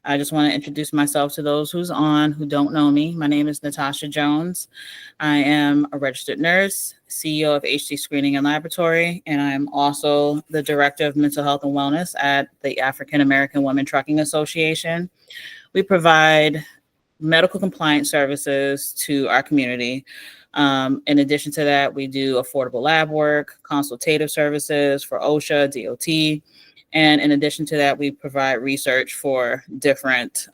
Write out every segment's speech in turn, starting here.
I just want to introduce myself to those who don't know me. My name is Natasha Jones. I am a registered nurse, CEO of HC Screening and Laboratory, and I am also the Director of Mental Health and Wellness at the African American Women Trucking Association. We provide medical compliance services to our community. In addition to that, we do affordable lab work, consultative services for OSHA, DOT. And in addition to that, we provide research for different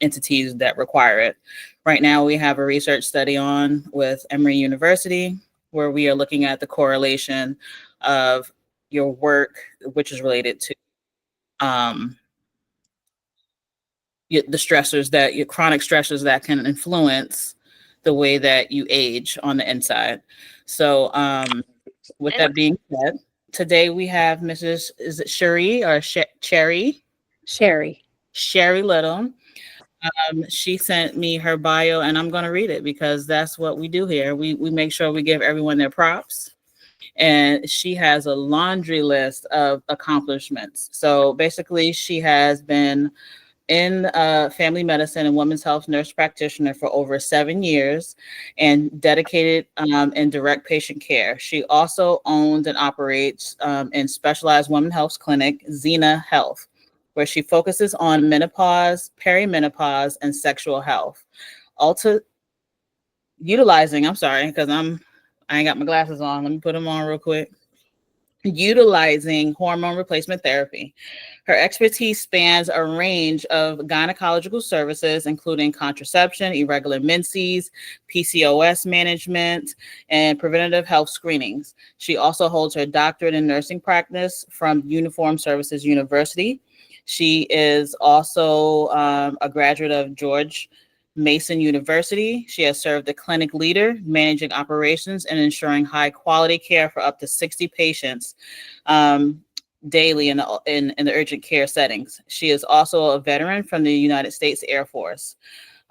entities that require it. Right now, we have a research study on with Emory University, where we are looking at the correlation of your work, which is related to the stressors that your chronic stressors that can influence the way that you age on the inside. So with that being said, today we have is it Cherrie or Cherrie? Cherrie Little. She sent me her bio and I'm going to read it because that's what we do here. We make sure we give everyone their props. And she has a laundry list of accomplishments. So basically she has been in family medicine and women's health nurse practitioner for over 7 years and dedicated in direct patient care. She also owns and operates in specialized women's health clinic, Xena Health, where she focuses on menopause, perimenopause, and sexual health. Utilizing, I'm sorry, because I ain't got my glasses on. Let me put them on real quick. Utilizing hormone replacement therapy. Her expertise spans a range of gynecological services, including contraception, irregular menses, PCOS management, and preventative health screenings. She also holds her doctorate in nursing practice from Uniform Services University. She is also a graduate of George Mason University. She has served the clinic leader, managing operations and ensuring high quality care for up to 60 patients daily in the urgent care settings. She is also a veteran from the United States Air Force.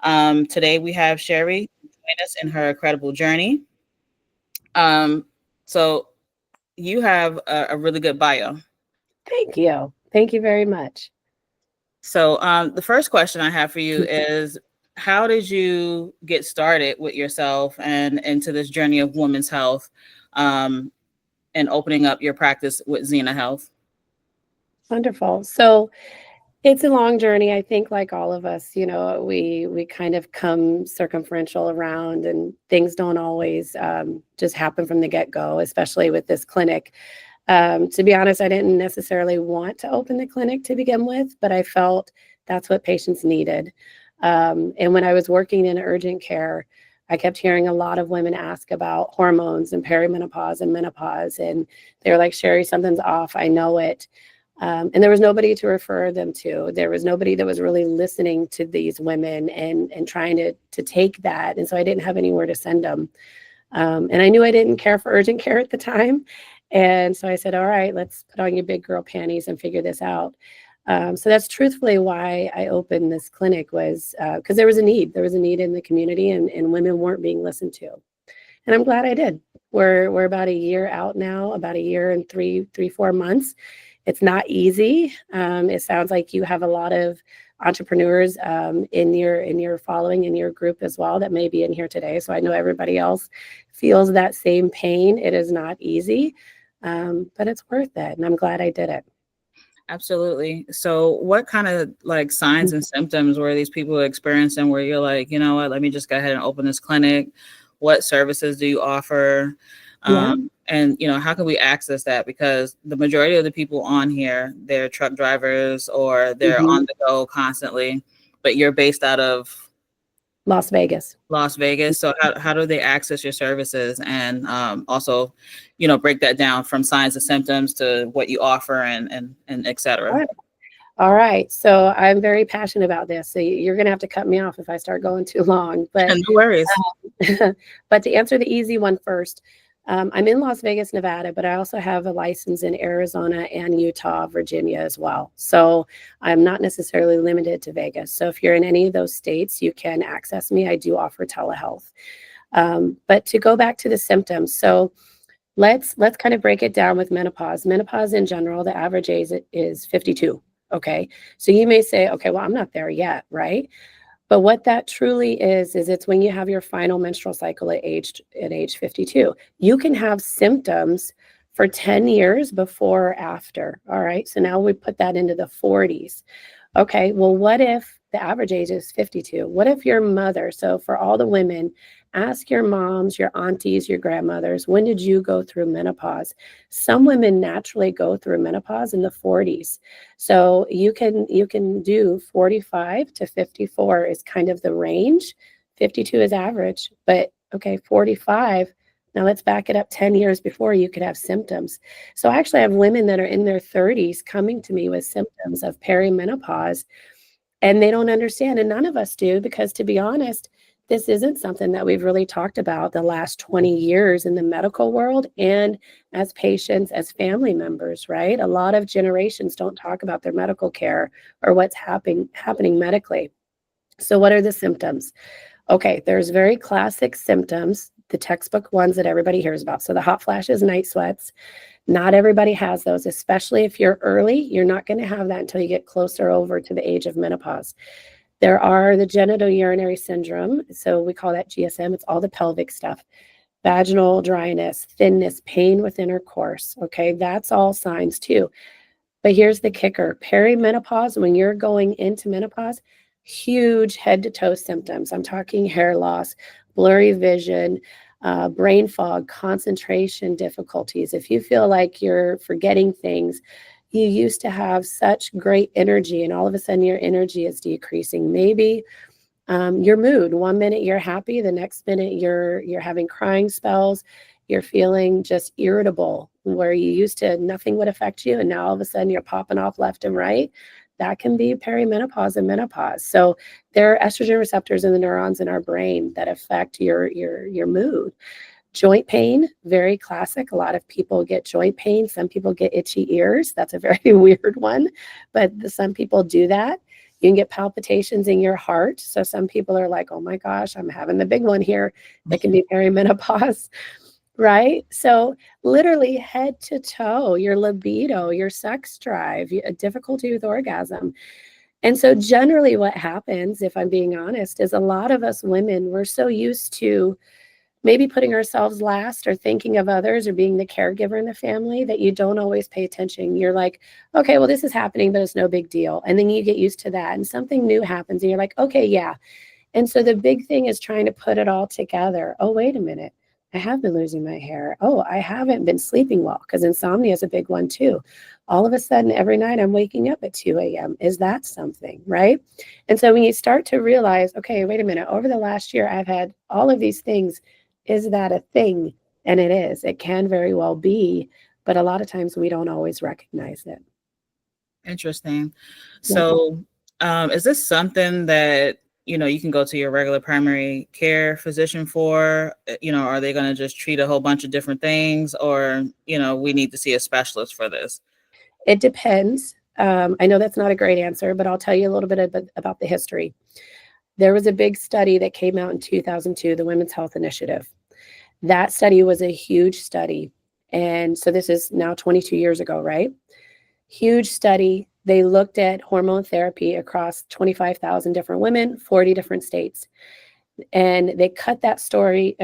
Today we have Cherrie join us in her incredible journey. So you have a really good bio. Thank you. Thank you very much. So the first question I have for you is, how did you get started with yourself and into this journey of women's health and opening up your practice with Xena Health? Wonderful. So it's a long journey. I think like all of us, we kind of come circumferential around and things don't always just happen from the get-go, especially with this clinic. To be honest, I didn't necessarily want to open the clinic to begin with, but I felt that's what patients needed. And when I was working in urgent care, I kept hearing a lot of women ask about hormones and perimenopause and menopause. And they were like, Cherrie, something's off. I know it. And there was nobody to refer them to. There was nobody that was really listening to these women and trying to take that. And so I didn't have anywhere to send them. And I knew I didn't care for urgent care at the time. And so I said, all right, let's put on your big girl panties and figure this out. So that's truthfully why I opened this clinic, was because there was a need. There was a need in the community and women weren't being listened to. And I'm glad I did. We're about a year out now, about a year and 4 months. It's not easy. It sounds like you have a lot of entrepreneurs in your following, in your group as well, that may be in here today. So I know everybody else feels that same pain. It is not easy, but it's worth it. And I'm glad I did it. Absolutely. So what kind of like signs and symptoms were these people experiencing where you're like, you know what, let me just go ahead and open this clinic? What services do you offer? And, how can we access that? Because the majority of the people on here, they're truck drivers or they're on the go constantly, but you're based out of Las Vegas. So how do they access your services? And also, break that down from signs and symptoms to what you offer and et cetera. All right. So I'm very passionate about this. So you're going to have to cut me off if I start going too long. But no worries. But to answer the easy one first, I'm in Las Vegas, Nevada, but I also have a license in Arizona and Utah, Virginia as well. So I'm not necessarily limited to Vegas. So if you're in any of those states, you can access me. I do offer telehealth. But to go back to the symptoms, so let's kind of break it down with menopause. Menopause in general, the average age is 52. Okay. So you may say, okay, well, I'm not there yet, right? But what that truly is it's when you have your final menstrual cycle at age 52. You can have symptoms for 10 years before or after. All right. So now we put that into the 40s. Okay, well, what if the average age is 52? What if your mother, so for all the women, ask your moms, your aunties, your grandmothers, when did you go through menopause? Some women naturally go through menopause in the 40s. So you can do 45 to 54 is kind of the range. 52 is average, but okay, 45. Now let's back it up 10 years before you could have symptoms. So I actually have women that are in their 30s coming to me with symptoms of perimenopause, and they don't understand. And none of us do, because to be honest, this isn't something that we've really talked about the last 20 years in the medical world and as patients, as family members, right? A lot of generations don't talk about their medical care or what's happening medically. So what are the symptoms? Okay, there's very classic symptoms, the textbook ones that everybody hears about. So the hot flashes, night sweats. Not everybody has those, especially if you're early. You're not going to have that until you get closer over to the age of menopause. There are the genitourinary syndrome. So we call that GSM. It's all the pelvic stuff. Vaginal dryness, thinness, pain with intercourse. Okay, that's all signs too. But here's the kicker. Perimenopause, when you're going into menopause, huge head to toe symptoms. I'm talking hair loss, blurry vision, brain fog, concentration difficulties. If you feel like you're forgetting things, you used to have such great energy and all of a sudden your energy is decreasing. Maybe your mood, 1 minute you're happy, the next minute you're having crying spells, you're feeling just irritable, where you used to nothing would affect you and now all of a sudden you're popping off left and right. That can be perimenopause and menopause. So there are estrogen receptors in the neurons in our brain that affect your mood. Joint pain, very classic. A lot of people get joint pain. Some people get itchy ears. That's a very weird one, but some people do that. You can get palpitations in your heart. So some people are like, oh my gosh, I'm having the big one here. That can be perimenopause, right? So literally head to toe, your libido, your sex drive, a difficulty with orgasm. And so generally what happens, if I'm being honest, is a lot of us women, we're so used to maybe putting ourselves last or thinking of others or being the caregiver in the family that you don't always pay attention. You're like, okay, well, this is happening, but it's no big deal. And then you get used to that and something new happens and you're like, okay, yeah. And so the big thing is trying to put it all together. Oh, wait a minute. I have been losing my hair. Oh, I haven't been sleeping well, because insomnia is a big one too. All of a sudden, every night I'm waking up at 2 a.m. Is that something, right? And so when you start to realize, okay, wait a minute, over the last year, I've had all of these things. Is that a thing? And it is. It can very well be, but a lot of times we don't always recognize it. Interesting. Yeah. So, is this something that, you can go to your regular primary care physician for? Are they going to just treat a whole bunch of different things, or, we need to see a specialist for this? It depends. I know that's not a great answer, but I'll tell you a little bit about the history. There was a big study that came out in 2002, the Women's Health Initiative. That study was a huge study. And so this is now 22 years ago, right? Huge study. They looked at hormone therapy across 25,000 different women, 40 different states. And they cut that study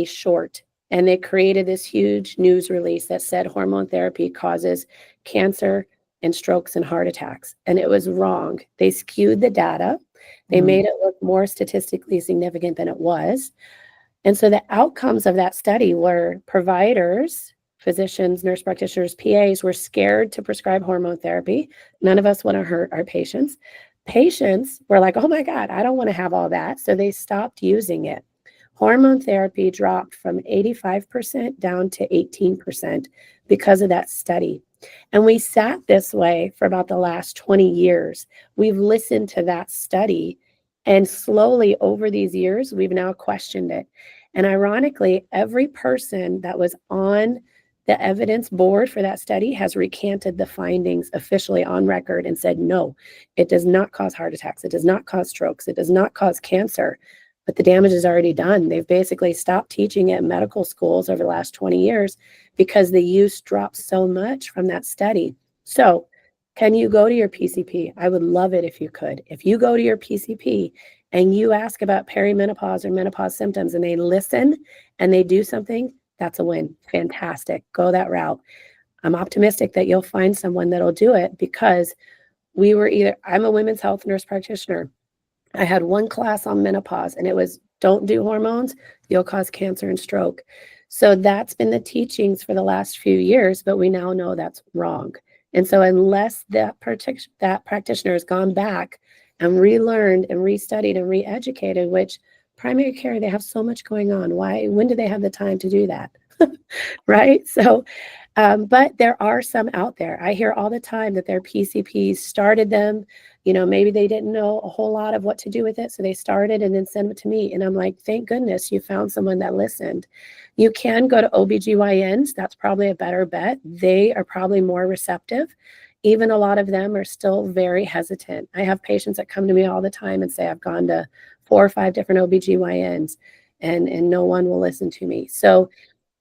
short. And they created this huge news release that said hormone therapy causes cancer and strokes and heart attacks. And it was wrong. They skewed the data. They made it look more statistically significant than it was. And so the outcomes of that study were providers, physicians, nurse practitioners, PAs were scared to prescribe hormone therapy. None of us want to hurt our patients. Patients were like, oh my God, I don't want to have all that. So they stopped using it. Hormone therapy dropped from 85% down to 18% because of that study. And we sat this way for about the last 20 years. We've listened to that study, and slowly over these years, we've now questioned it. And ironically, every person that was on the evidence board for that study has recanted the findings officially on record and said, no, it does not cause heart attacks. It does not cause strokes. It does not cause cancer. But the damage is already done. They've basically stopped teaching it in medical schools over the last 20 years because the use dropped so much from that study. So Can you go to your PCP? I would love it if you could. If you go to your PCP and you ask about perimenopause or menopause symptoms and they listen and they do something, that's a win. Fantastic. Go that route. I'm optimistic that you'll find someone that'll do it, because I'm a women's health nurse practitioner. I had one class on menopause and it was, don't do hormones, you'll cause cancer and stroke. So that's been the teachings for the last few years, but we now know that's wrong. And so unless that practitioner has gone back and relearned and restudied and re-educated, which primary care, they have so much going on. When do they have the time to do that? Right? So, but there are some out there. I hear all the time that their PCPs started them. Maybe they didn't know a whole lot of what to do with it. So they started and then sent it to me. And I'm like, thank goodness you found someone that listened. You can go to OBGYNs. That's probably a better bet. They are probably more receptive. Even a lot of them are still very hesitant. I have patients that come to me all the time and say, I've gone to 4 or 5 different OBGYNs and no one will listen to me. So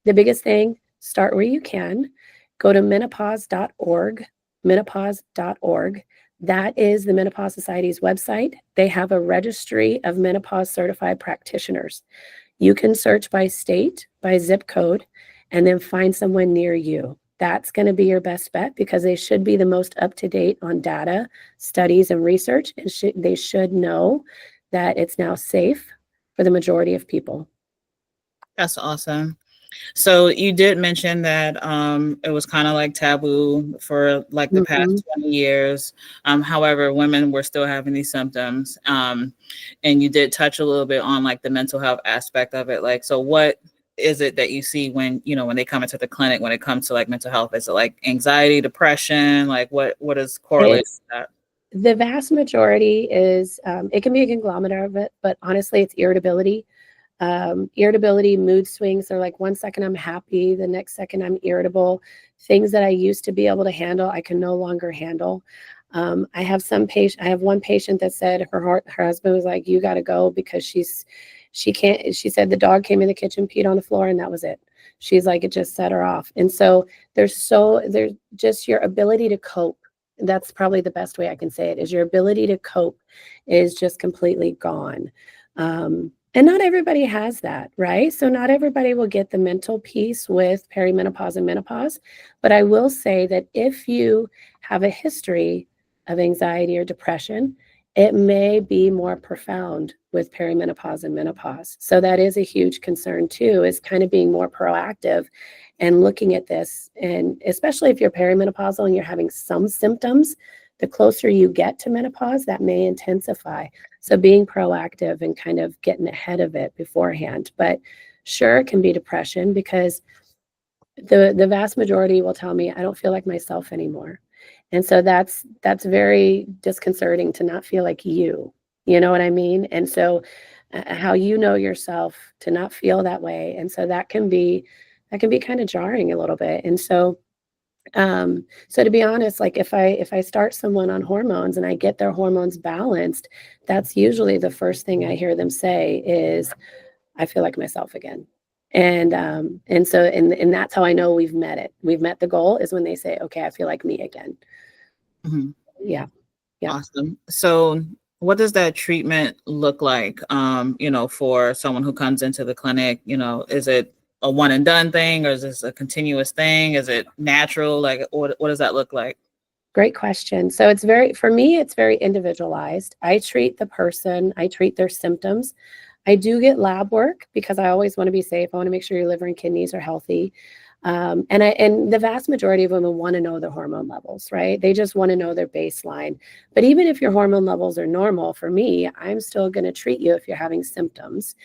the biggest thing, start where you can. Go to menopause.org, menopause.org. That is the Menopause Society's website. They have a registry of menopause certified practitioners. You can search by state, by zip code, and then find someone near you. That's going to be your best bet, because they should be the most up to date on data, studies, and research. And they should know that it's now safe for the majority of people. That's awesome. So you did mention that it was kind of like taboo for like the past 20 years. However, women were still having these symptoms. And you did touch a little bit on like the mental health aspect of it. Like, so what is it that you see when they come into the clinic, when it comes to like mental health? Is it like anxiety, depression? Like what is correlated with that? The vast majority is, it can be a conglomerate of it, but honestly, it's irritability. Irritability, mood swings. So like 1 second I'm happy, the next second I'm irritable. Things that I used to be able to handle, I can no longer handle. I have one patient that said her husband was like, you got to go because she said the dog came in the kitchen, peed on the floor, and that was it. She's like, it just set her off. And so there's just your ability to cope. That's probably the best way I can say it, is your ability to cope is just completely gone. And not everybody has that, right? So not everybody will get the mental piece with perimenopause and menopause. But I will say that if you have a history of anxiety or depression, it may be more profound with perimenopause and menopause. So that is a huge concern too, is kind of being more proactive and looking at this. And especially if you're perimenopausal and you're having some symptoms, the closer you get to menopause, that may intensify. So being proactive and kind of getting ahead of it beforehand. But sure, it can be depression, because the vast majority will tell me, I don't feel like myself anymore. And so that's very disconcerting to not feel like you know what I mean? And so how you know yourself to not feel that way. And so that can be kind of jarring a little bit. And so to be honest, like if I start someone on hormones and I get their hormones balanced, that's usually the first thing I hear them say is, I feel like myself again. And that's how I know we've met it. We've met the goal, is when they say, okay, I feel like me again. Mm-hmm. Yeah. Awesome. So what does that treatment look like, for someone who comes into the clinic? Is it a one and done thing, or is this a continuous thing? Is it natural? Like, what does that look like? Great question. So for me, it's very individualized. I treat the person, I treat their symptoms. I do get lab work because I always want to be safe. I want to make sure your liver and kidneys are healthy. And the vast majority of women want to know their hormone levels, right? They just want to know their baseline. But even if your hormone levels are normal, for me, I'm still going to treat you if you're having symptoms.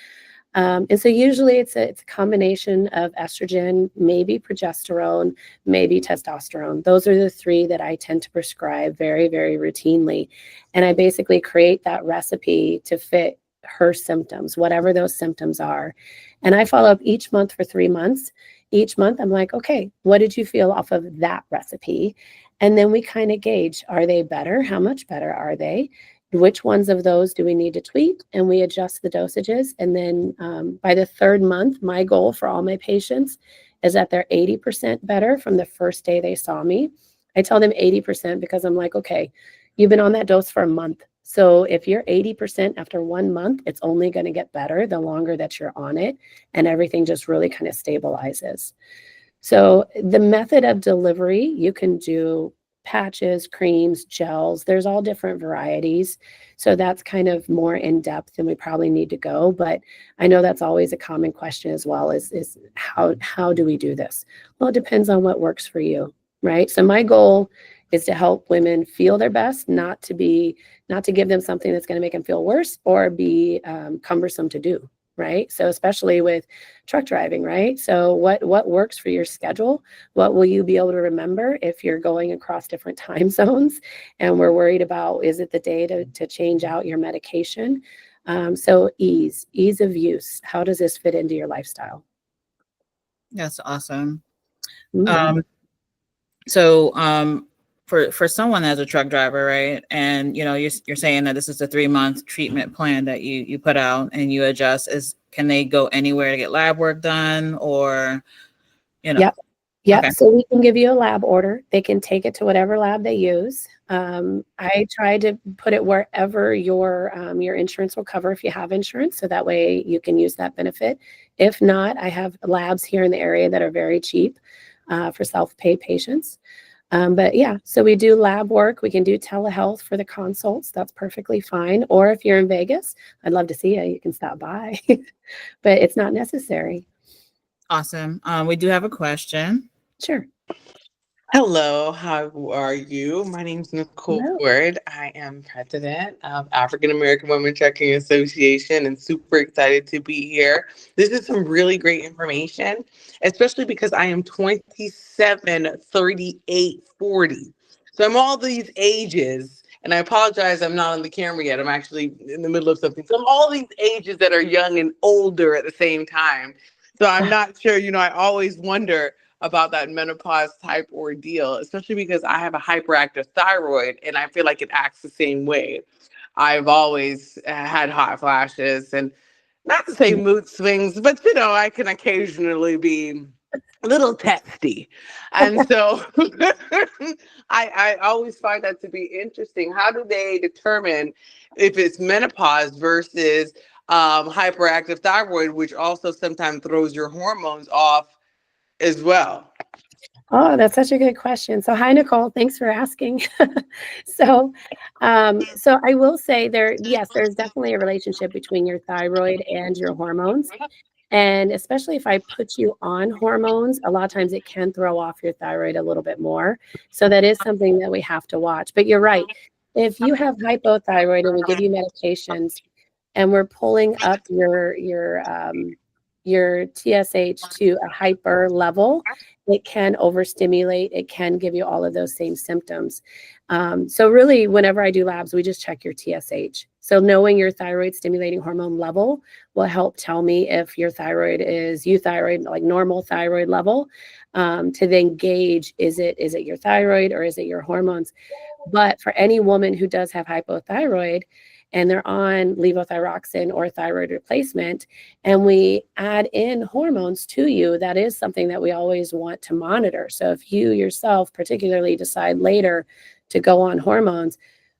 And so usually it's a combination of estrogen, maybe progesterone, maybe testosterone. Those are the 3 that I tend to prescribe very, very routinely. And I basically create that recipe to fit her symptoms, whatever those symptoms are. And I follow up each month for 3 months. Each month I'm like, okay, what did you feel off of that recipe? And then we kind of gauge, are they better? How much better are they? Which ones of those do we need to tweak? And we adjust the dosages. And then by the 3rd month, my goal for all my patients is that they're 80% better from the first day they saw me. I tell them 80% because I'm like, okay, you've been on that dose for a month. So if you're 80% after 1 month, it's only going to get better the longer that you're on it, and everything just really kind of stabilizes. So the method of delivery, you can do patches, creams, gels. There's all different varieties. So that's kind of more in depth than we probably need to go. But I know that's always a common question as well, is how do we do this? Well, it depends on what works for you, right? So my goal is to help women feel their best, not to give them something that's going to make them feel worse or be cumbersome to do, right? So especially with truck driving, right? So what works for your schedule? What will you be able to remember if you're going across different time zones? And we're worried about, is it the day to change out your medication? So ease of use. How does this fit into your lifestyle? That's awesome. Mm-hmm. For someone as a truck driver, right? And you're saying that this is a 3-month treatment plan that you put out and you adjust. Can they go anywhere to get lab work done, or Yep. Okay. So we can give you a lab order. They can take it to whatever lab they use. I try to put it wherever your insurance will cover if you have insurance, so that way you can use that benefit. If not, I have labs here in the area that are very cheap for self-pay patients. But yeah, so we do lab work. We can do telehealth for the consults. That's perfectly fine. Or if you're in Vegas, I'd love to see you. You can stop by, but it's not necessary. Awesome. We do have a question. Sure. Hello, how are you? My name is Nicole Hello. Ward. I am president of African American Women Trucking Association and super excited to be here. This is some really great information, especially because I am 27, 38, 40. So I'm all these ages, and I apologize, I'm not on the camera yet. I'm actually in the middle of something. So I'm all these ages that are young and older at the same time. So I'm not sure, I always wonder about that menopause type ordeal, especially because I have a hyperactive thyroid and I feel like it acts the same way. I've always had hot flashes, and not to say mood swings, but I can occasionally be a little testy. And so I always find that to be interesting. How do they determine if it's menopause versus hyperactive thyroid, which also sometimes throws your hormones off as well? Oh, that's such a good question. So hi, Nicole. Thanks for asking. So I will say yes, there's definitely a relationship between your thyroid and your hormones. And especially if I put you on hormones, a lot of times it can throw off your thyroid a little bit more. So that is something that we have to watch. But you're right. If you have hypothyroid and we give you medications and we're pulling up your TSH to a hyper level, it can overstimulate. It can give you all of those same symptoms. So really, whenever I do labs, we just check your TSH. So knowing your thyroid stimulating hormone level will help tell me if your thyroid is euthyroid, like normal thyroid level, to then gauge, is it your thyroid or is it your hormones? But for any woman who does have hypothyroid, and they're on levothyroxine or thyroid replacement, and we add in hormones to you, that is something that we always want to monitor. So if you yourself particularly decide later to go on hormones,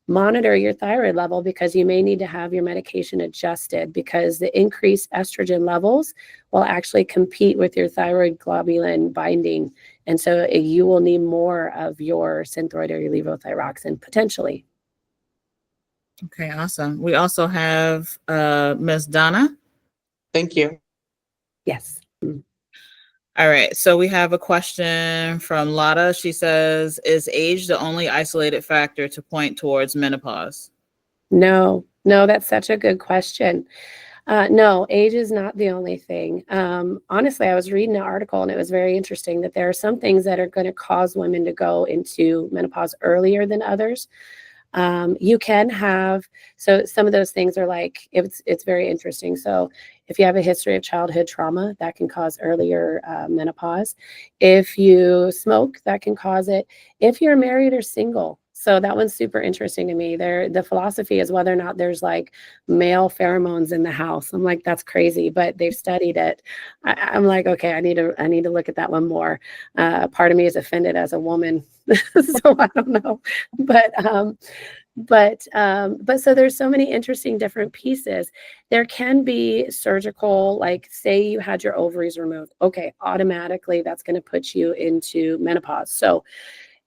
monitor your thyroid level, because you may need to have your medication adjusted, because the increased estrogen levels will actually compete with your thyroid globulin binding. And so you will need more of your Synthroid or your levothyroxine potentially. Okay, awesome. We also have Ms. Donna. Thank you. Yes. All right, so we have a question from Lotta. She says, is age the only isolated factor to point towards menopause? No, that's such a good question. No, age is not the only thing. Honestly, I was reading an article and it was very interesting that there are some things that are going to cause women to go into menopause earlier than others. You can have, so some of those things are like, it's very interesting. So if you have a history of childhood trauma, that can cause earlier menopause. If you smoke, that can cause it. If you're married or single, So that one's super interesting to me. The philosophy is whether or not there's like male pheromones in the house. I'm like, that's crazy, but they've studied it. I'm like, okay, I need to look at that one more. Part of me is offended as a woman, so I don't know, but so there's so many interesting different pieces. There can be surgical, like say you had your ovaries removed. Okay, automatically that's going to put you into menopause. So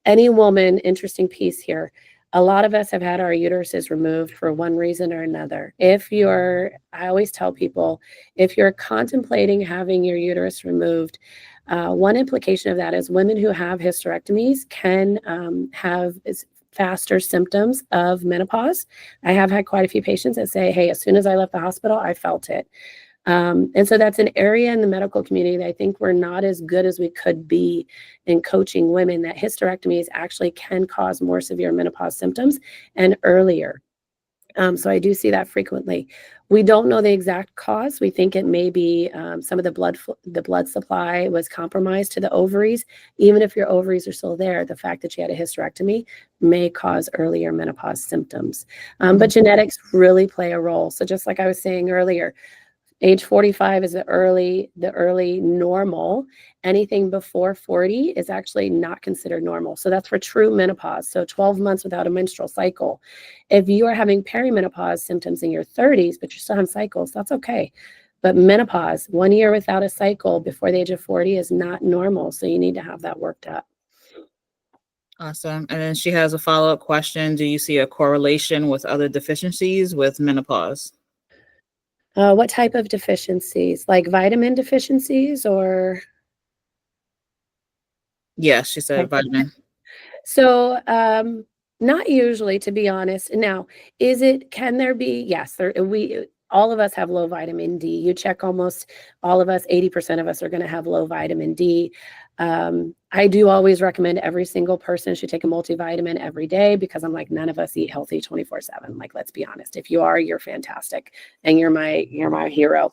any woman, interesting piece here. A lot of us have had our uteruses removed for one reason or another. I always tell people, if you're contemplating having your uterus removed, one implication of that is women who have hysterectomies can have faster symptoms of menopause. I have had quite a few patients that say, hey, as soon as I left the hospital, I felt it. And so that's an area in the medical community that I think we're not as good as we could be in coaching women, that hysterectomies actually can cause more severe menopause symptoms and earlier. So I do see that frequently. We don't know the exact cause. We think it may be some of the blood supply was compromised to the ovaries. Even if your ovaries are still there, the fact that you had a hysterectomy may cause earlier menopause symptoms. But genetics really play a role. So just like I was saying earlier, age 45 is the early normal. Anything before 40 is actually not considered normal. So that's for true menopause. So 12 months without a menstrual cycle. If you are having perimenopause symptoms in your 30s, but you're still having cycles, that's okay. But menopause, 1 year without a cycle before the age of 40 is not normal. So you need to have that worked up. Awesome. And then she has a follow-up question. Do you see a correlation with other deficiencies with menopause? What type of deficiencies? Like vitamin deficiencies or? Yes, she said vitamin. So, not usually, to be honest. Now, can there be? Yes, all of us have low vitamin D. You check almost all of us, 80% of us are going to have low vitamin D. I do always recommend every single person should take a multivitamin every day because I'm like, none of us eat healthy 24/7. Like, let's be honest. If you are, you're fantastic and you're my hero.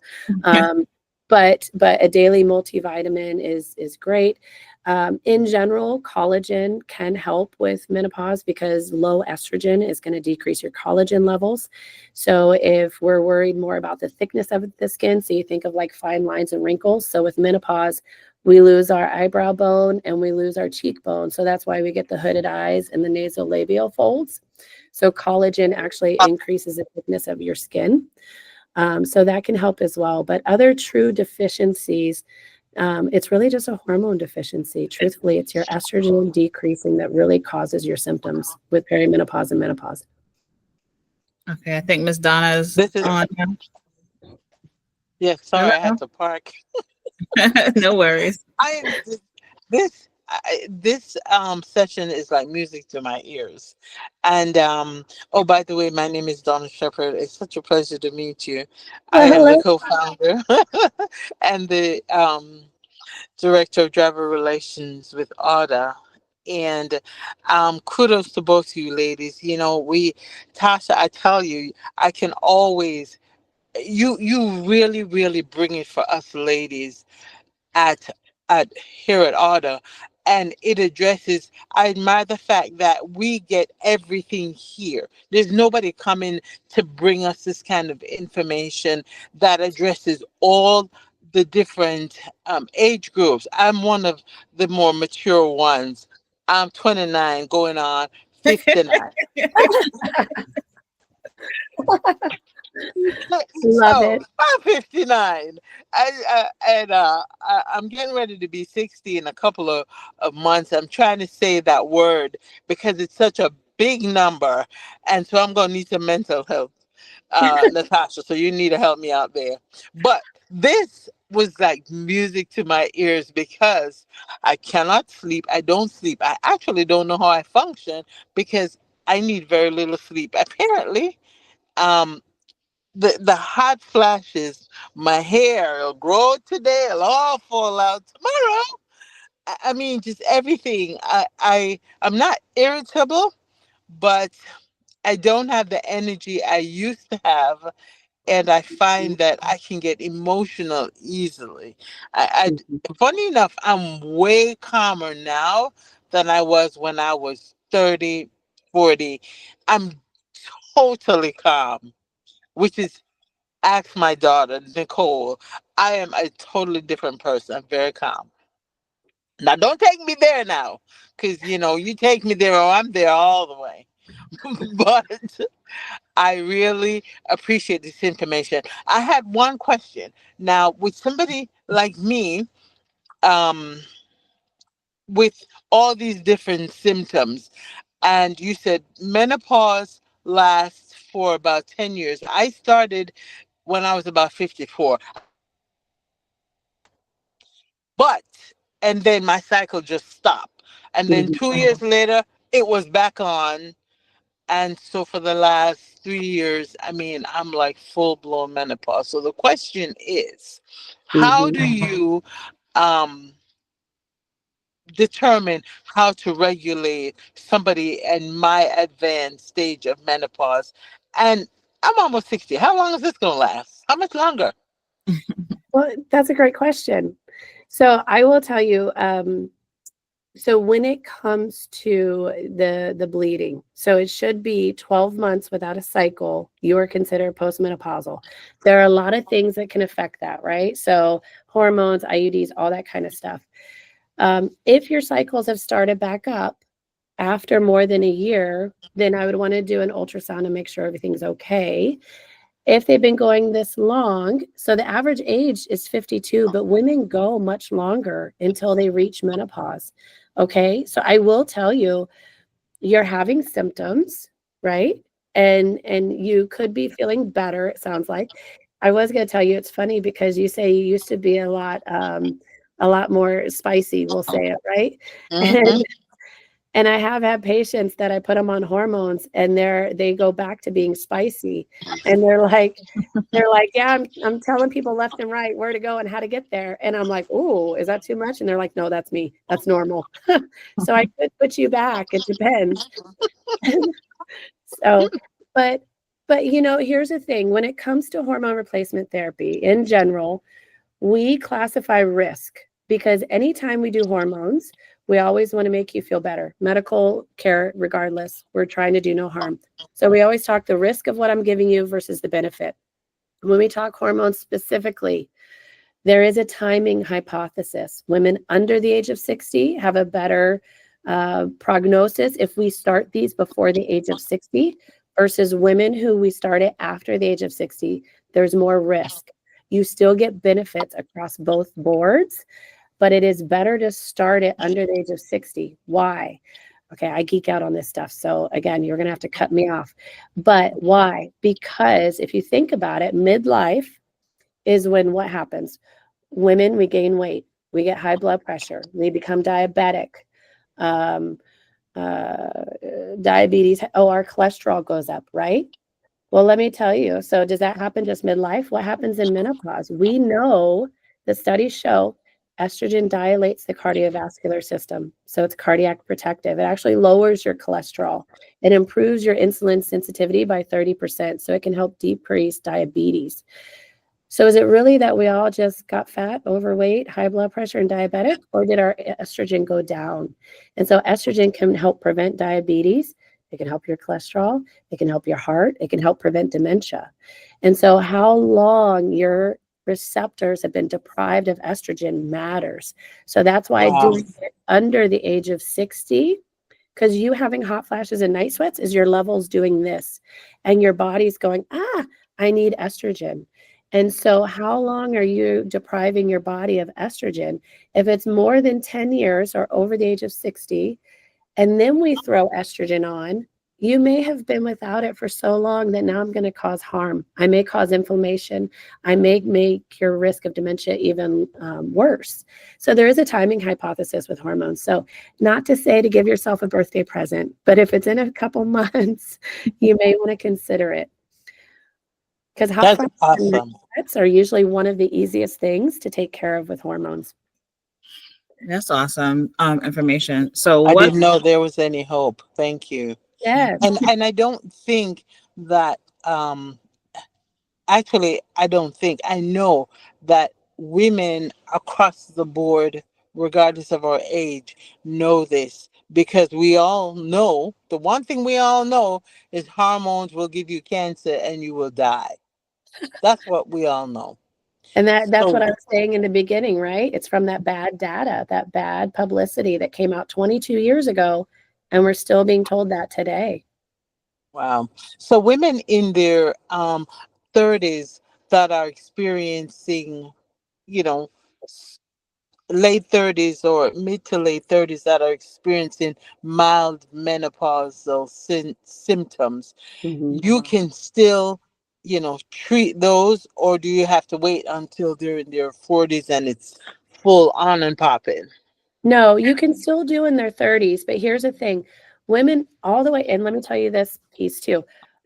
But a daily multivitamin is great. In general, collagen can help with menopause because low estrogen is going to decrease your collagen levels. So if we're worried more about the thickness of the skin, so you think of like fine lines and wrinkles. So with menopause, we lose our eyebrow bone and we lose our cheekbone. So that's why we get the hooded eyes and the nasolabial folds. So collagen actually increases the thickness of your skin. So that can help as well. But other true deficiencies, it's really just a hormone deficiency. Truthfully, it's your estrogen decreasing that really causes your symptoms with perimenopause and menopause. Okay, I think Miss Donna is on now. Yeah, sorry, I had to park. No worries. This session is like music to my ears. And oh, by the way, my name is Donna Shepherd. It's such a pleasure to meet you. I am the co-founder and the director of driver relations with AUDA. And kudos to both of you ladies. You know, Tasha, I tell you, I can always, you really, really bring it for us ladies at here at AUDA. And it addresses, I admire the fact that we get everything here. There's nobody coming to bring us this kind of information that addresses all the different age groups. I'm one of the more mature ones. I'm 29 going on 59. Love it. I'm 59. I'm getting ready to be 60 in a couple of months. I'm trying to say that word because it's such a big number. And so I'm going to need some mental health, Natasha. So you need to help me out there. But this was like music to my ears because I cannot sleep. I don't sleep. I actually don't know how I function because I need very little sleep. Apparently, um, the hot flashes, my hair will grow today, it'll all fall out tomorrow. I mean, just everything. I'm not irritable, but I don't have the energy I used to have, and I find that I can get emotional easily. Funny enough, I'm way calmer now than I was when I was 30, 40, I'm totally calm, which is, ask my daughter, Nicole. I am a totally different person. I'm very calm. Now, don't take me there now, because, you take me there or I'm there all the way. But I really appreciate this information. I had one question. Now, with somebody like me, um, with all these different symptoms, and you said menopause lasts for about 10 years. I started when I was about 54, but, and then my cycle just stopped. And then Mhm. 2 years later, it was back on. And so for the last 3 years, I mean, I'm like full blown menopause. So the question is, how do Mhm. you um, determine how to regulate somebody in my advanced stage of menopause? And I'm almost 60. How long is this going to last? How much longer? Well, that's a great question. So I will tell you, so when it comes to the bleeding, so it should be 12 months without a cycle, you are considered postmenopausal. There are a lot of things that can affect that, right? So hormones, IUDs, all that kind of stuff. If your cycles have started back up after more than a year, then I would want to do an ultrasound and make sure everything's okay. If they've been going this long, so the average age is 52, but women go much longer until they reach menopause. Okay. So I will tell you, you're having symptoms, right? And you could be feeling better, it sounds like. I was going to tell you, it's funny because you say you used to be a lot more spicy, we'll say it, right? Hmm. And I have had patients that I put them on hormones and they go back to being spicy. And they're like, yeah, I'm telling people left and right where to go and how to get there. And I'm like, oh, is that too much? And they're like, no, that's me. That's normal. So I could put you back. It depends. So, but here's the thing. When it comes to hormone replacement therapy in general, we classify risk because anytime we do hormones, we always want to make you feel better. Medical care, regardless, we're trying to do no harm. So we always talk the risk of what I'm giving you versus the benefit. When we talk hormones specifically, there is a timing hypothesis. Women under the age of 60 have a better prognosis if we start these before the age of 60 versus women who we started after the age of 60. There's more risk. You still get benefits across both boards, but it is better to start it under the age of 60. Why? Okay, I geek out on this stuff. So again, you're going to have to cut me off. But why? Because if you think about it, midlife is when what happens? Women, we gain weight, we get high blood pressure, we become diabetic, um, uh, diabetes, our cholesterol goes up, right? Well, let me tell you. So, does that happen just midlife? What happens in menopause? We know the studies show estrogen dilates the cardiovascular system. So, it's cardiac protective. It actually lowers your cholesterol. It improves your insulin sensitivity by 30%. So, it can help decrease diabetes. So is it really that we all just got fat, overweight, high blood pressure, and diabetic, or did our estrogen go down? And so estrogen can help prevent diabetes. It can help your cholesterol. It can help your heart. It can help prevent dementia. And so how long your receptors have been deprived of estrogen matters. So that's why Wow. doing it under the age of 60, because you having hot flashes and night sweats is your levels doing this. And your body's going, I need estrogen. And so, how long are you depriving your body of estrogen? If it's more than 10 years or over the age of 60, and then we throw estrogen on, you may have been without it for so long that now I'm going to cause harm. I may cause inflammation. I may make your risk of dementia even worse. So, there is a timing hypothesis with hormones. So, not to say to give yourself a birthday present, but if it's in a couple months, you may want to consider it. Because hot That's flashes and night awesome. sweats are usually one of the easiest things to take care of with hormones. That's awesome information. So I what? didn't know there was any hope. Thank you. Yes. And I don't think that actually, I don't think, I know that women across the board, regardless of our age, know this because we all know, the one thing we all know is hormones will give you cancer and you will die. That's what we all know. And that's what So, I was saying in the beginning, right? It's from that bad data, that bad publicity that came out 22 years ago, and we're still being told that today. wow. So women in their 30s that are experiencing, you know, late 30s or mid to late 30s that are experiencing mild menopausal symptoms, Mhm. you can still, treat those, or do you have to wait until they're in their 40s and it's full on and popping? No, you can still do in their 30s, but here's the thing. Women all the way, and let me tell you this piece too,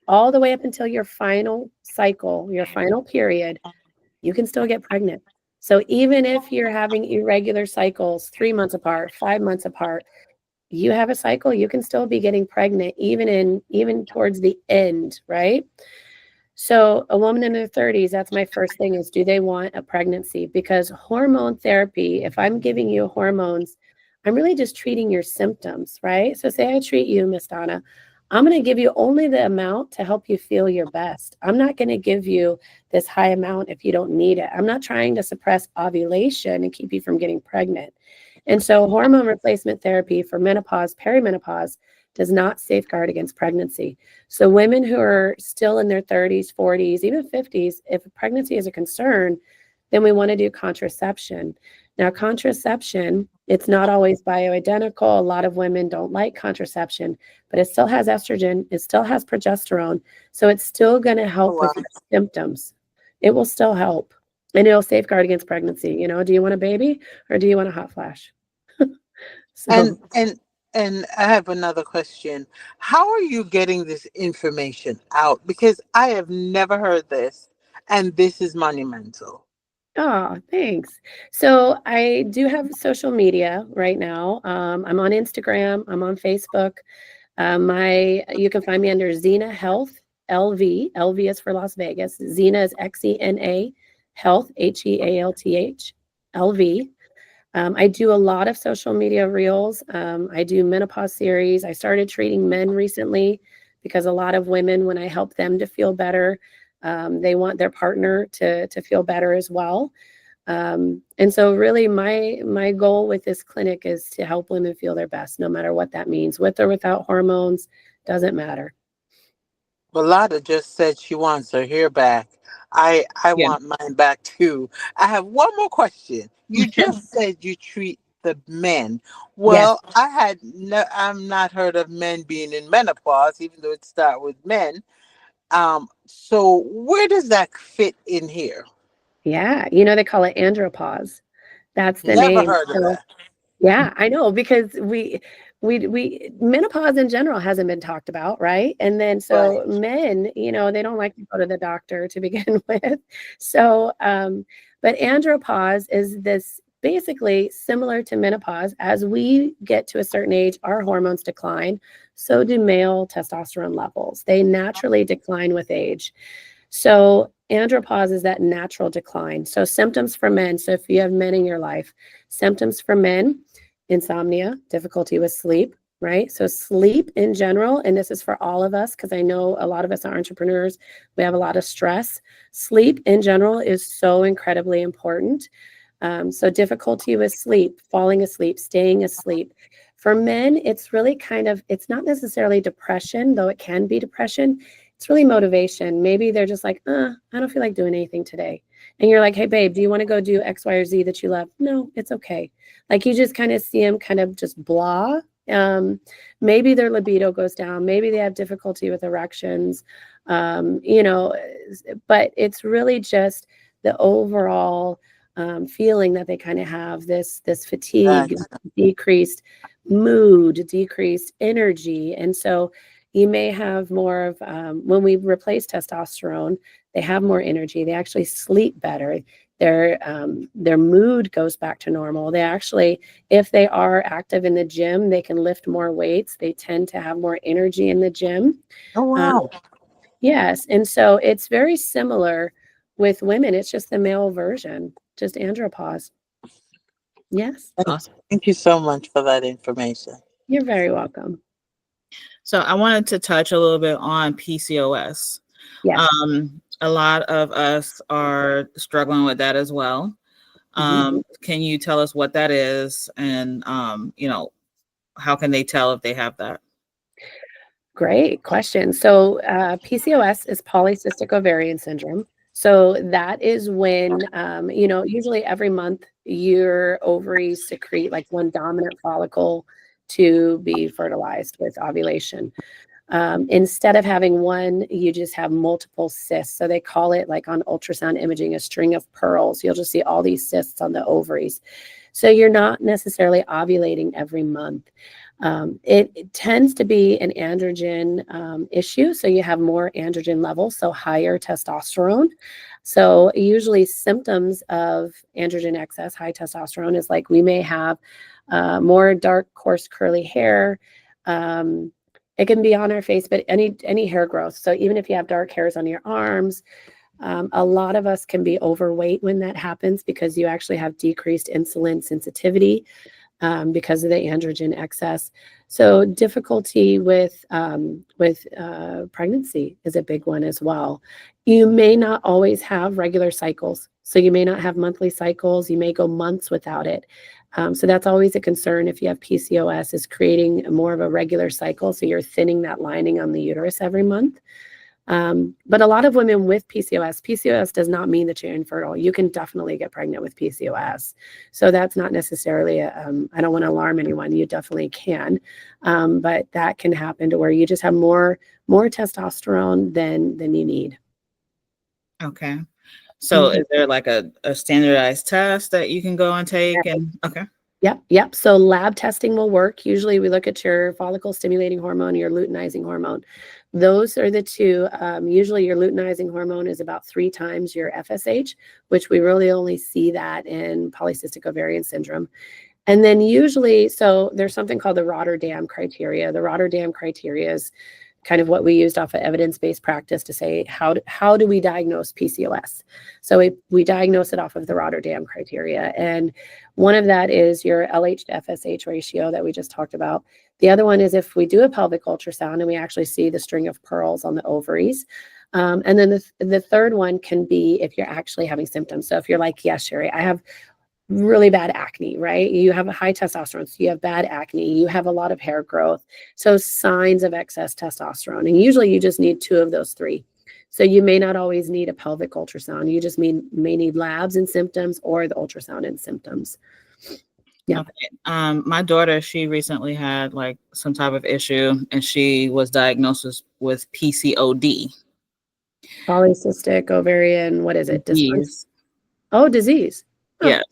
all the way up until your final cycle, your final period, you can still get pregnant. So even if you're having irregular cycles 3 months apart, 5 months apart, you have a cycle, you can still be getting pregnant even towards the end, right? So a woman in her 30s, that's my first thing is, do they want a pregnancy? Because hormone therapy, if I'm giving you hormones, I'm really just treating your symptoms, right? So say I treat you, Miss Donna, I'm going to give you only the amount to help you feel your best. I'm not going to give you this high amount if you don't need it. I'm not trying to suppress ovulation and keep you from getting pregnant. And so hormone replacement therapy for menopause, perimenopause does not safeguard against pregnancy. So women who are still in their 30s, 40s, even 50s, if pregnancy is a concern, then we want to do contraception. Now, contraception, it's not always bioidentical. A lot of women don't like contraception, but it still has estrogen, it still has progesterone. So it's still going to Oh, help wow. with your symptoms. It will still help. And it'll safeguard against pregnancy. Do you want a baby or do you want a hot flash? And So and and I have another question. How are you getting this information out? Because I have never heard this, and this is monumental. oh, thanks. So I do have social media right now. I'm on Instagram. I'm on Facebook. You can find me under Xena Health LV. LV is for Las Vegas. Xena is XENA Health HEALTH LV. I do a lot of social media reels. I do menopause series. I started treating men recently because a lot of women, when I help them to feel better, they want their partner to feel better as well. And so really my goal with this clinic is to help women feel their best, no matter what that means, with or without hormones, doesn't matter. Belada just said she wants her hair back. I Yeah. want mine back too. I have one more question. You just said you treat the men. Yes. Well, I'm not heard of men being in menopause, even though it starts with men. So where does that fit in here? Yeah. They call it andropause. That's the Never name. heard of So that. yeah, I know because we menopause in general hasn't been talked about, right? And then Right. so men, they don't like to go to the doctor to begin with. So, but andropause is this basically similar to menopause. As we get to a certain age, our hormones decline. So do male testosterone levels. They naturally decline with age. So andropause is that natural decline. So symptoms for men. So if you have men in your life, symptoms for men, insomnia, difficulty with sleep, right? So sleep in general, and this is for all of us because I know a lot of us are entrepreneurs. We have a lot of stress. Sleep in general is so incredibly important. So difficulty with sleep, falling asleep, staying asleep. For men, it's really it's not necessarily depression, though it can be depression. It's really motivation. Maybe they're just like, I don't feel like doing anything today. And you're like, hey, babe, do you want to go do X, Y, or Z that you love? No, it's okay. Like you just kind of see them kind of just blah. Maybe their libido goes down. Maybe they have difficulty with erections. But it's really just the overall feeling that they kind of have this fatigue, That's decreased mood, decreased energy. And so you may have more of when we replace testosterone, they have more energy. They actually sleep better. Their mood goes back to normal. They actually, if they are active in the gym, they can lift more weights. They tend to have more energy in the gym. oh Um, wow. yes, and so it's very similar with women. It's just the male version, just andropause. Yes. Awesome. Thank you so much for that information. You're very welcome. So I wanted to touch a little bit on PCOS. Yes. A lot of us are struggling with that as well. Can you tell us what that is, and how can they tell if they have that? Great question. So PCOS is polycystic ovarian syndrome. So that is when, usually every month your ovaries secrete like one dominant follicle to be fertilized with ovulation. Instead of having one, you just have multiple cysts. So they call it, like on ultrasound imaging, a string of pearls. You'll just see all these cysts on the ovaries. So you're not necessarily ovulating every month. It tends to be an androgen issue. So you have more androgen levels, so higher testosterone. So usually symptoms of androgen excess, high testosterone, is like we may have more dark, coarse, curly hair. It can be on our face, but any hair growth. So even if you have dark hairs on your arms, a lot of us can be overweight when that happens because you actually have decreased insulin sensitivity because of the androgen excess. So difficulty with pregnancy is a big one as well. You may not always have regular cycles. So you may not have monthly cycles. You may go months without it. So that's always a concern if you have PCOS, is creating more of a regular cycle. So you're thinning that lining on the uterus every month. But a lot of women with PCOS does not mean that you're infertile. You can definitely get pregnant with PCOS. So that's not necessarily, I don't want to alarm anyone. You definitely can. But that can happen to where you just have more testosterone than you need. Okay. So is there like a standardized test that you can go and take? Okay. Yep. So lab testing will work. Usually we look at your follicle stimulating hormone, your luteinizing hormone. Those are the two. Usually your luteinizing hormone is about 3 times your FSH, which we really only see that in polycystic ovarian syndrome. And then usually, so there's something called the Rotterdam criteria. The Rotterdam criteria is kind of what we used off of evidence-based practice to say, how do we diagnose PCOS? So we diagnose it off of the Rotterdam criteria. And one of that is your LH to FSH ratio that we just talked about. The other one is if we do a pelvic ultrasound and we actually see the string of pearls on the ovaries. And then the third one can be if you're actually having symptoms. So if you're like, yes, Cherrie, I have really bad acne, right? You have a high testosterone, so you have bad acne, you have a lot of hair growth. So signs of excess testosterone. And usually you just need 2 of those 3. So you may not always need a pelvic ultrasound. You just may need labs and symptoms or the ultrasound and symptoms. Yeah. Okay. My daughter, she recently had like some type of issue and she was diagnosed with PCOD. Polycystic ovarian, what is it? Disease. Oh, disease. Oh. Yeah.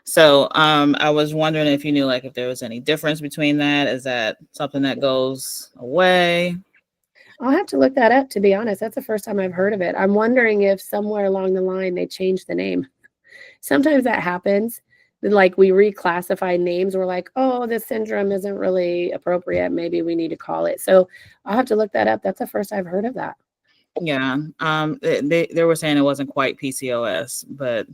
So I was wondering if you knew like if there was any difference between that. Is that something that goes away? I'll have to look that up, to be honest. That's the first time I've heard of it. I'm wondering if somewhere along the line they changed the name. Sometimes that happens. Like we reclassify names. We're like, oh, this syndrome isn't really appropriate. Maybe we need to call it. So I'll have to look that up. That's the first I've heard of that. Yeah. They were saying it wasn't quite PCOS, but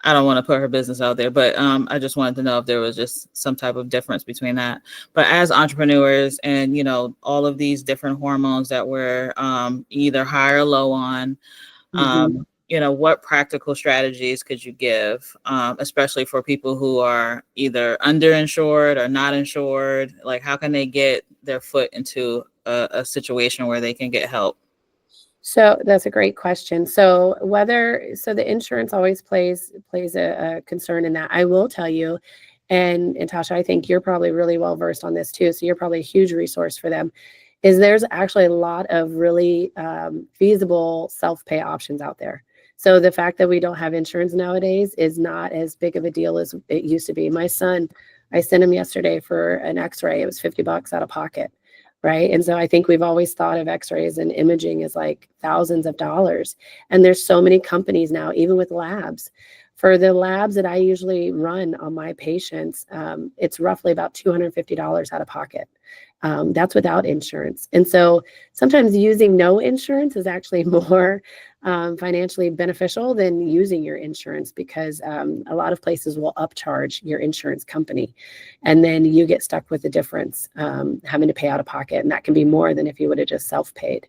I don't want to put her business out there, but I just wanted to know if there was just some type of difference between that. But as entrepreneurs and, all of these different hormones that we're either high or low on, what practical strategies could you give, especially for people who are either underinsured or not insured? Like, how can they get their foot into a situation where they can get help? So that's a great question. So the insurance always plays a concern in that. I will tell you, and Tasha, I think you're probably really well versed on this too. So you're probably a huge resource for them. Is there's actually a lot of really feasible self-pay options out there. So the fact that we don't have insurance nowadays is not as big of a deal as it used to be. My son, I sent him yesterday for an X-ray. It was $50 out of pocket. Right. And so I think we've always thought of X-rays and imaging as like thousands of dollars. And there's so many companies now, even with labs. For the labs that I usually run on my patients, it's roughly about $250 out of pocket. That's without insurance. And so sometimes using no insurance is actually more financially beneficial than using your insurance, because a lot of places will upcharge your insurance company, and then you get stuck with the difference, having to pay out of pocket, and that can be more than if you would have just self-paid.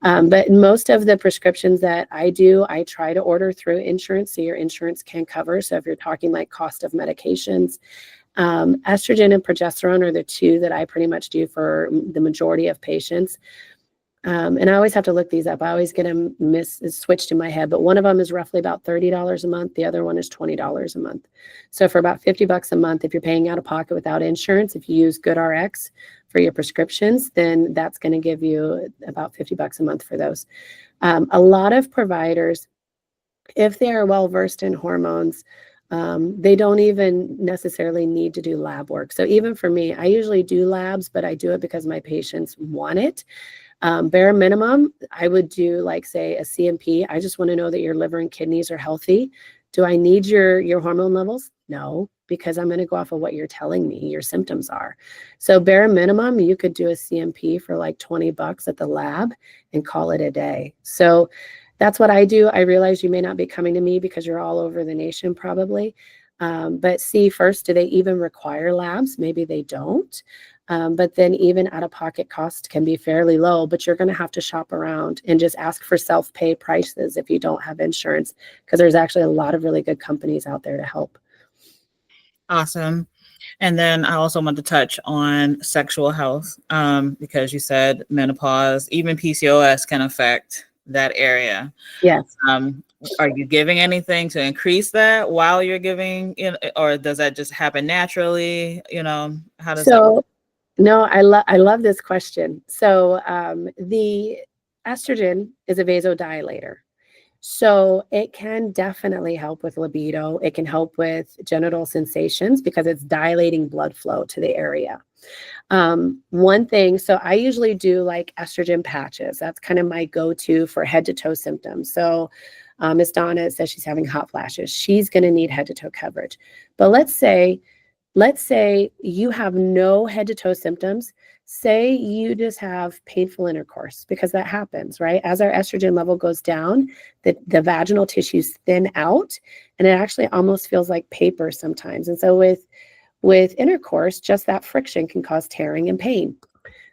But most of the prescriptions that I do, I try to order through insurance, so your insurance can cover. So if you're talking like cost of medications, estrogen and progesterone are the two that I pretty much do for the majority of patients. And I always have to look these up. I always get them switched in my head, but one of them is roughly about $30 a month. The other one is $20 a month. So for about $50 a month, if you're paying out of pocket without insurance, if you use GoodRx for your prescriptions, then that's going to give you about $50 a month for those. A lot of providers, if they are well versed in hormones, they don't even necessarily need to do lab work. So even for me, I usually do labs, but I do it because my patients want it. Bare minimum, I would do like, say, a CMP. I just want to know that your liver and kidneys are healthy. Do I need your hormone levels? No, because I'm going to go off of what you're telling me your symptoms are. So bare minimum, you could do a CMP for like $20 at the lab and call it a day. So that's what I do. I realize you may not be coming to me because you're all over the nation probably. But see first, do they even require labs? Maybe they don't. But then even out-of-pocket cost can be fairly low, but you're going to have to shop around and just ask for self-pay prices if you don't have insurance, because there's actually a lot of really good companies out there to help. Awesome. And then I also want to touch on sexual health, because you said menopause, even PCOS can affect that area. Yes. Are you giving anything to increase that while you're giving, or does that just happen naturally? How does that work? No, I love this question. So the estrogen is a vasodilator. So it can definitely help with libido. It can help with genital sensations because it's dilating blood flow to the area. One thing, so I usually do like estrogen patches. That's kind of my go-to for head to toe symptoms. So Miss Donna says she's having hot flashes. She's going to need head to toe coverage. But let's say you have no head to toe symptoms. Say you just have painful intercourse, because that happens, right? As our estrogen level goes down, the vaginal tissues thin out, and it actually almost feels like paper sometimes. And so with intercourse, just that friction can cause tearing and pain.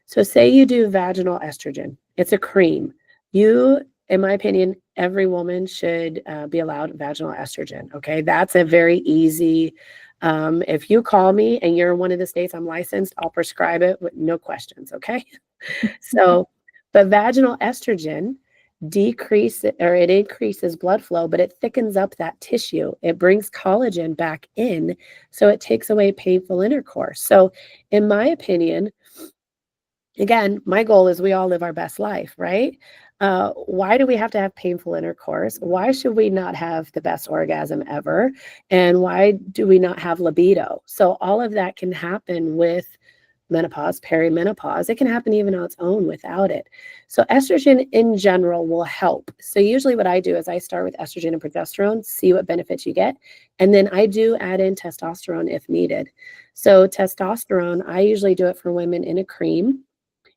So say you do vaginal estrogen. It's a cream. In my opinion, every woman should be allowed vaginal estrogen, okay? That's a very easy. If you call me and you're in one of the states I'm licensed, I'll prescribe it with no questions, okay? But vaginal estrogen it increases blood flow, but it thickens up that tissue. It brings collagen back in, so it takes away painful intercourse. So in my opinion, again, my goal is we all live our best life, right? Why do we have to have painful intercourse? Why should we not have the best orgasm ever? And why do we not have libido? So all of that can happen with menopause, perimenopause. It can happen even on its own without it. So estrogen in general will help. So usually what I do is I start with estrogen and progesterone, see what benefits you get. And then I do add in testosterone if needed. So testosterone, I usually do it for women in a cream.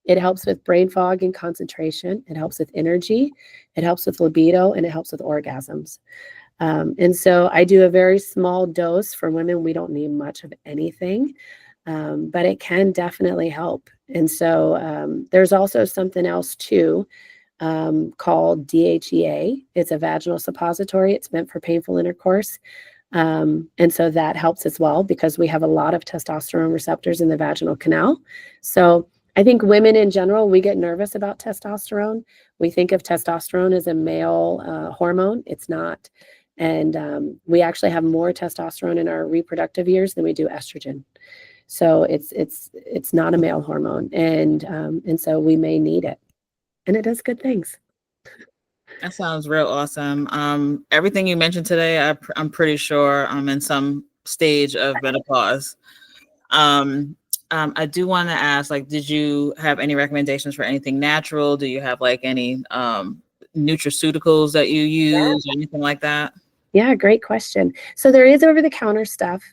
It helps with brain fog and concentration. It helps with energy. It helps with libido, and it helps with orgasms. And so I do a very small dose for women. We don't need much of anything, but it can definitely help. And so there's also something else too called DHEA. It's a vaginal suppository. It's meant for painful intercourse. And so that helps as well, because we have a lot of testosterone receptors in the vaginal canal. So I think women in general, we get nervous about testosterone. We think of testosterone as a male hormone. It's not. And we actually have more testosterone in our reproductive years than we do estrogen. So it's not a male hormone. And so we may need it. And it does good things. That sounds real awesome. Everything you mentioned today, I'm pretty sure I'm in some stage of menopause. I do want to ask, did you have any recommendations for anything natural? Do you have any nutraceuticals that you use or anything like that? Yeah, great question. So there is over-the-counter stuff.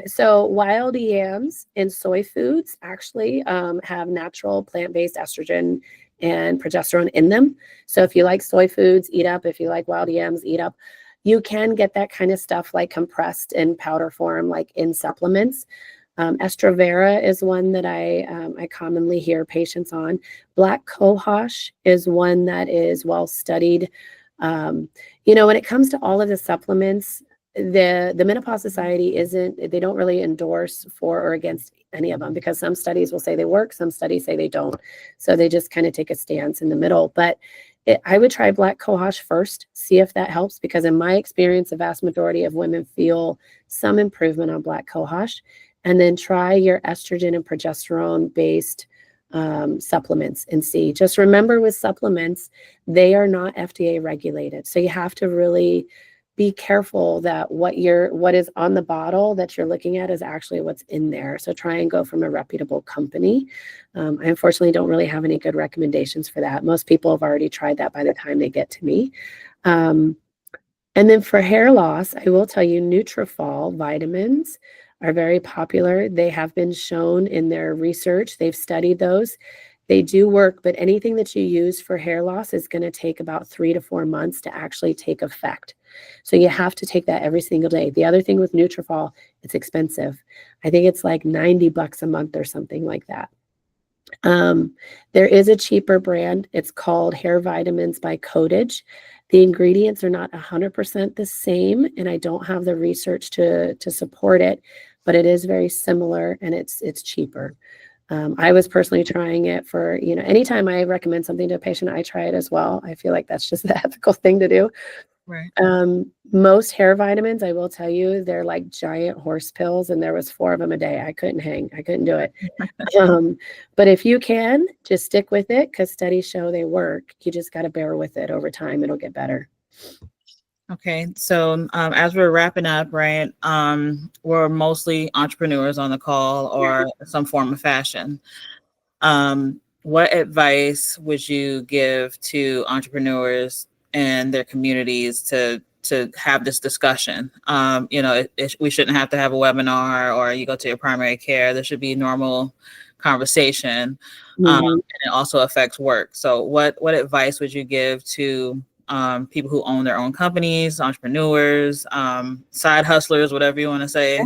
So wild yams and soy foods actually have natural plant-based estrogen and progesterone in them. So if you like soy foods, eat up. If you like wild yams, eat up. You can get that kind of stuff like compressed in powder form, like in supplements. Estrovera is one that I commonly hear patients on. Black cohosh is one that is well studied. When it comes to all of the supplements, the Menopause Society they don't really endorse for or against any of them, because some studies will say they work, some studies say they don't. So they just kind of take a stance in the middle. But I would try black cohosh first, see if that helps, because in my experience, the vast majority of women feel some improvement on black cohosh. And then try your estrogen and progesterone based supplements and see. Just remember, with supplements, they are not FDA regulated. So you have to really be careful that what is on the bottle that you're looking at is actually what's in there. So try and go from a reputable company. I unfortunately don't really have any good recommendations for that. Most people have already tried that by the time they get to me. And then for hair loss, I will tell you, Nutrafol vitamins are very popular. They have been shown in their research. They've studied those. They do work, but anything that you use for hair loss is going to take about 3 to 4 months to actually take effect. So you have to take that every single day. The other thing with Nutrafol, it's expensive. I think it's like $90 a month or something like that. There is a cheaper brand. It's called Hair Vitamins by Cottage. The ingredients are not 100% the same, and I don't have the research to support it, but it is very similar, and it's cheaper. I was personally trying it for, anytime I recommend something to a patient, I try it as well. I feel like that's just the ethical thing to do. Right. Most hair vitamins, I will tell you, they're like giant horse pills, and there was 4 of them a day. I couldn't do it. But if you can, just stick with it, because studies show they work. You just got to bear with it over time. It'll get better. Okay, so as we're wrapping up, right, we're mostly entrepreneurs on the call, or some form of fashion. What advice would you give to entrepreneurs and their communities to have this discussion? We shouldn't have to have a webinar, or you go to your primary care. There should be normal conversation, and it also affects work. So what advice would you give to people who own their own companies, entrepreneurs, side hustlers, whatever you want to say?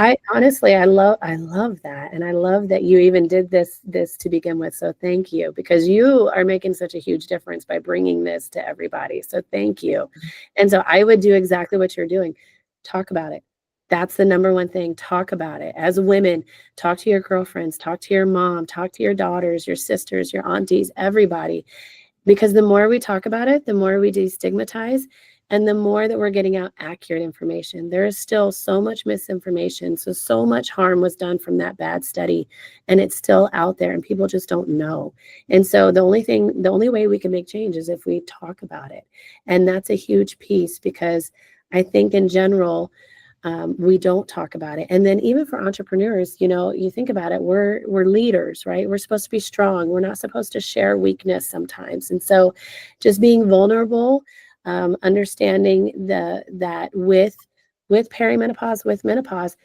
I honestly, I love that. And I love that you even did this to begin with. So thank you, because you are making such a huge difference by bringing this to everybody. So thank you. And so I would do exactly what you're doing. Talk about it. That's the number one thing. Talk about it. As women, talk to your girlfriends, talk to your mom, talk to your daughters, your sisters, your aunties, everybody. Because the more we talk about it, the more we destigmatize, and the more that we're getting out accurate information. There is still so much misinformation. So much harm was done from that bad study, and it's still out there, and people just don't know. And so the only way we can make change is if we talk about it. And that's a huge piece, because I think in general, we don't talk about it. And then even for entrepreneurs, you think about it, we're leaders, right? We're supposed to be strong. We're not supposed to share weakness sometimes. And so just being vulnerable, understanding that with perimenopause, with menopause,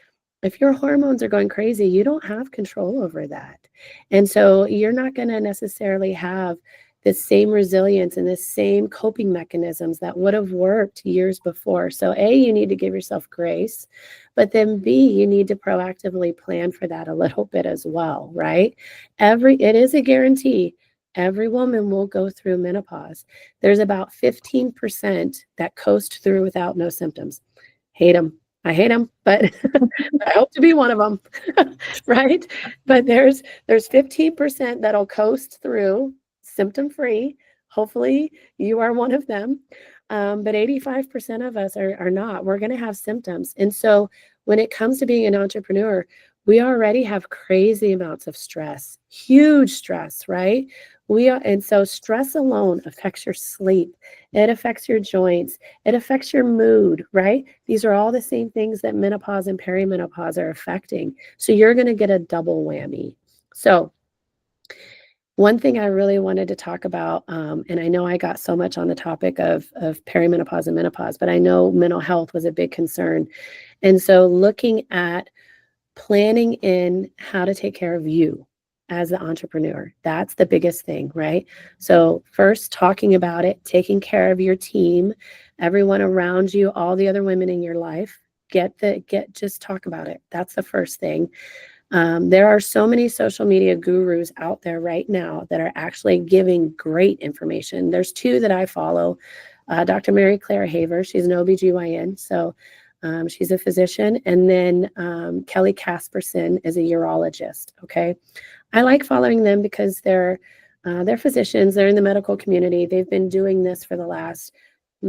if your hormones are going crazy, you don't have control over that. And so you're not going to necessarily have the same resilience and the same coping mechanisms that would have worked years before. So A, you need to give yourself grace, but then B, you need to proactively plan for that a little bit as well, right? It is a guarantee. Every woman will go through menopause. There's about 15% that coast through without no symptoms. Hate them. I hate them, but I hope to be one of them, right? But there's 15% that'll coast through symptom-free. Hopefully you are one of them. But 85% of us are not. We're going to have symptoms. And so when it comes to being an entrepreneur, we already have crazy amounts of stress, huge stress, right? And so stress alone affects your sleep. It affects your joints. It affects your mood, right? These are all the same things that menopause and perimenopause are affecting. So you're going to get a double whammy. So One thing I really wanted to talk about, and I know I got so much on the topic of perimenopause and menopause, but I know mental health was a big concern. And so looking at planning in how to take care of you as the entrepreneur, that's the biggest thing, right? So first talking about it, taking care of your team, everyone around you, all the other women in your life, just talk about it. That's the first thing. There are so many social media gurus out there right now that are actually giving great information. There's two that I follow. Dr. Mary Claire Haver, she's an OBGYN, so she's a physician. And then Kelly Casperson is a urologist, okay? I like following them because they're physicians. They're in the medical community. They've been doing this for the last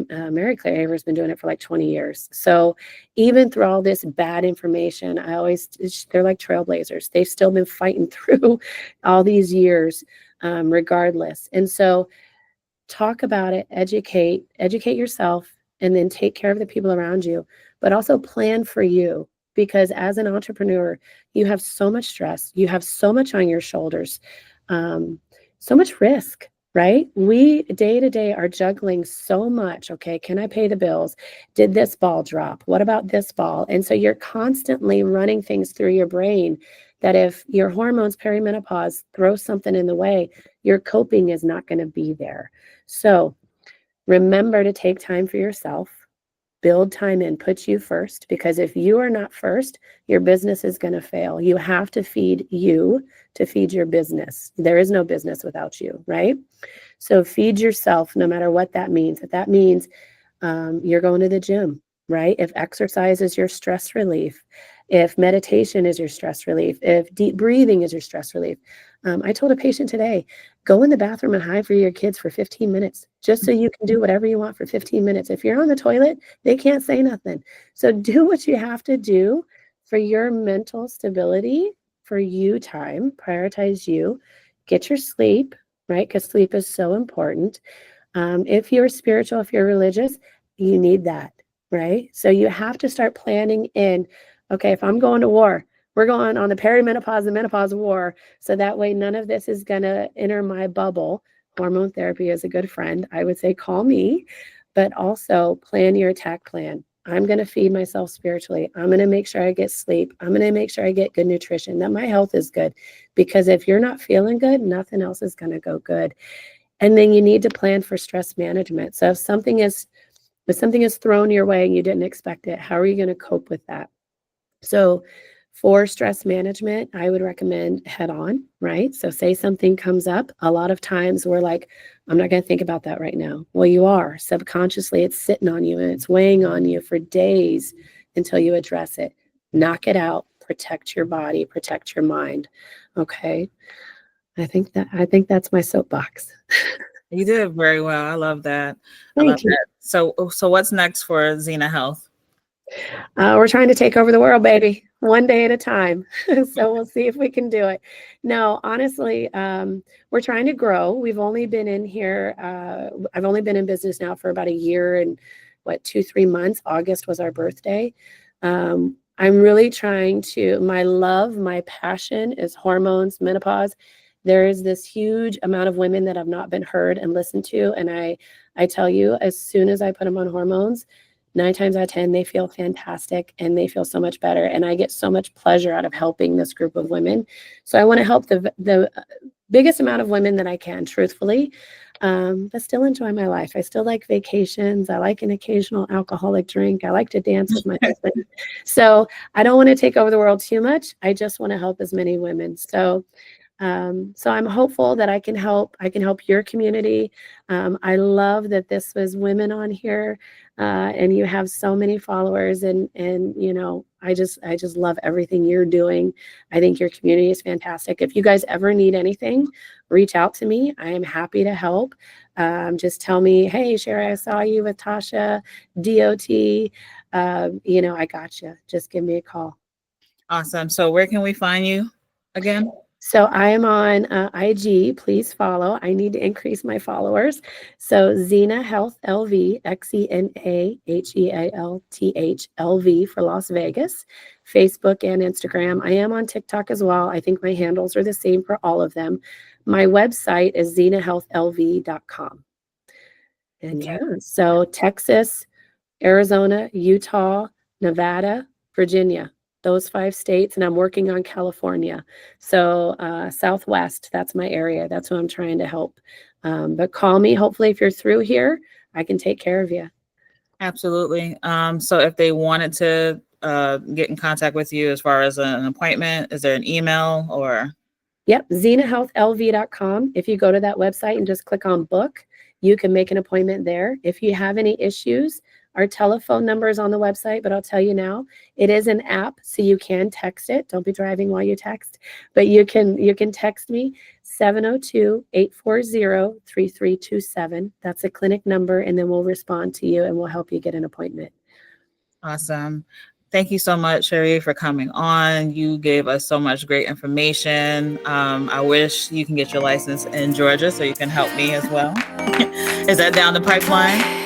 Mary Claire Haver's been doing it for like 20 years. So even through all this bad information, they're like trailblazers. They've still been fighting through all these years, regardless. And so talk about it, educate yourself, and then take care of the people around you, but also plan for you. Because as an entrepreneur, you have so much stress, you have so much on your shoulders, so much risk. Right? We day to day are juggling so much. Okay, can I pay the bills? Did this ball drop? What about this ball? And so you're constantly running things through your brain that if your hormones, perimenopause, throw something in the way, your coping is not going to be there. So remember to take time for yourself. Build time in, put you first, because if you are not first, your business is going to fail. You have to feed you to feed your business. There is no business without you, right? So feed yourself, no matter what that means. If that means you're going to the gym, right? If exercise is your stress relief, if meditation is your stress relief, if deep breathing is your stress relief. I told a patient today, go in the bathroom and hide for your kids for 15 minutes, just so you can do whatever you want for 15 minutes. If you're on the toilet, they can't say nothing. So do what you have to do for your mental stability, for you time, prioritize you, get your sleep, right? Because sleep is so important. If you're spiritual, if you're religious, you need that, right? So you have to start planning in, okay, if I'm going to war, we're going on the perimenopause and menopause war. So that way, none of this is going to enter my bubble. Hormone therapy is a good friend. I would say call me, but also plan your attack plan. I'm going to feed myself spiritually. I'm going to make sure I get sleep. I'm going to make sure I get good nutrition, that my health is good. Because if you're not feeling good, nothing else is going to go good. And then you need to plan for stress management. So if something is thrown your way and you didn't expect it, how are you going to cope with that? So for stress management, I would recommend head on, right? So say something comes up. A lot of times we're like, I'm not going to think about that right now. Well, you are. Subconsciously, it's sitting on you and it's weighing on you for days until you address it. Knock it out. Protect your body. Protect your mind. Okay. I think that's my soapbox. You did very well. I love that. Thank you. That. So what's next for Xena Health? We're trying to take over the world, baby, one day at a time. So we'll see if we can do it. No, honestly, we're trying to grow. We've only been in here. I've only been in business now for about a year and 2-3 months. August was our birthday. I'm really trying to, my passion is hormones, menopause. There is this huge amount of women that have not been heard and listened to. And I tell you, as soon as I put them on hormones, 9 times out of 10, they feel fantastic and they feel so much better. And I get so much pleasure out of helping this group of women. So I want to help the biggest amount of women that I can, truthfully, but still enjoy my life. I still like vacations. I like an occasional alcoholic drink. I like to dance with my husband. So I don't want to take over the world too much. I just want to help as many women. So I'm hopeful that I can help your community. I love that this was women on here, and you have so many followers, and you know, I just love everything you're doing. I think your community is fantastic. If you guys ever need anything, reach out to me. I am happy to help. Just tell me, hey, Cherrie, I saw you with Tasha, DOT. You know, I got you. Just give me a call. Awesome. So where can we find you again? So I am on IG. Please follow. I need to increase my followers. So Xena Health LV, XenaHealth LV for Las Vegas, Facebook and Instagram. I am on TikTok as well. I think my handles are the same for all of them. My website is zenahealthlv.com. And Okay. so Texas, Arizona, Utah, Nevada, Virginia, those 5 states, and I'm working on California. So Southwest, that's my area. That's who I'm trying to help. But call me. Hopefully, if you're through here, I can take care of you. Absolutely. So if they wanted to get in contact with you as far as an appointment, is there an email or? Yep, zenahealthlv.com. If you go to that website and just click on book, you can make an appointment there. If you have any issues, our telephone number is on the website, but I'll tell you now, it is an app, so you can text it. Don't be driving while you text, but you can text me 702-840-3327. That's a clinic number, and then we'll respond to you and we'll help you get an appointment. Awesome. Thank you so much, Cherrie, for coming on. You gave us so much great information. I wish you can get your license in Georgia so you can help me as well. Is that down the pipeline?